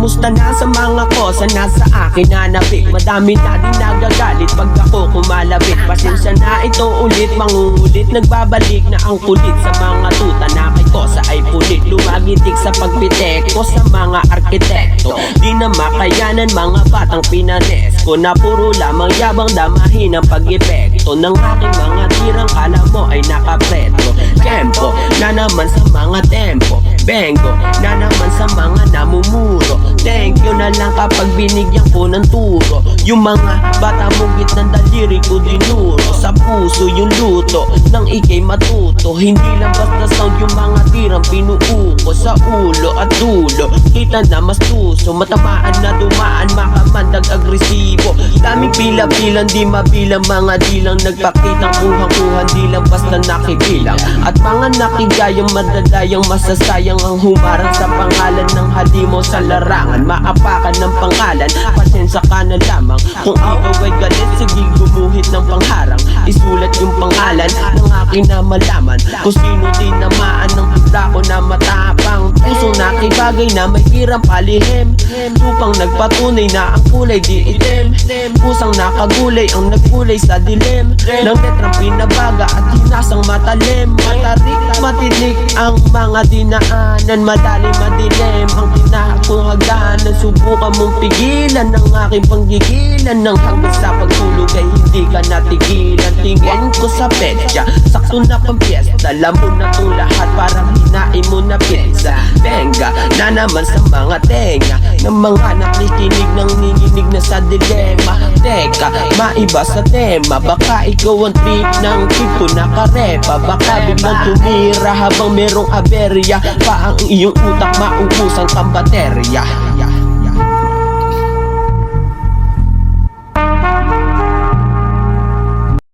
kamusta na sa mga kosa na sa akin nanapik? Madami na din nagagalit pag ako kumalabit. Pasensya na ito ulit, mangungulit, nagbabalik na ang kulit sa mga tuta na kay kosa ay pulit. Lumagitik sa pagpitek ko sa mga arkitekto, di na makayanan mga batang pinanesko na puro lamang yabang damahin ang pag-epekto ng aking mga tirang kala mo ay nakapretro. Tempo na naman sa mga tempo, bengo na naman sa mga namumuro. Thank you na lang kapag binigyan ko ng turo. Yung mga bata mong gitnang daliri ko dinuro. Sa puso yung luto nang ikay matuto. Hindi lang basta sound yung mga tirang pinuuko sa ulo at dulo. Kita na mas tuso, matamaan na dumaan, makamandag agresibo. Daming pila-pilang di mabilang, mga dilang nagpakitang kuhang-kuhan, di lang basta nakibilang. At mga nakigayang madadayang masasayang ang humarang sa pangalan ng halimo sa larangan. Maapakan ng pangalan, pasensya ka na lamang. Kung ikaw ay galit, sige gumuhit ng pangharang. Isulat yung pangalan ng akin na malaman kung sino tinamaan ng bigla ko na matapang. Pusong nakibagay na may tirang palihim, upang nagpatunay na ang kulay di itim. Pusang nakagulay ang nagkulay sa dilim ng letrang pinabaga at hinasang matalim. Matarik, matinik ang mga dinaanan, malalim madilim ang tinakong hagdanan. Subukan mong pigilan ng aking panggigilan, nang hanggang sa pagtulog ay hindi ka natigilan. Tingin ko sa petsa, sakto na pang piyesta, alam mo na itong lahat, parang hinain mo na pizza. Benga na naman sa mga tenga ng mga nakikinig ng ninginig na sa dilema. Teka, maiba sa tema, baka ikaw ang trip ng tipo na karepa. Baka biglang tumira habang merong aberya pa ang iyong utak, maubusan kang baterya.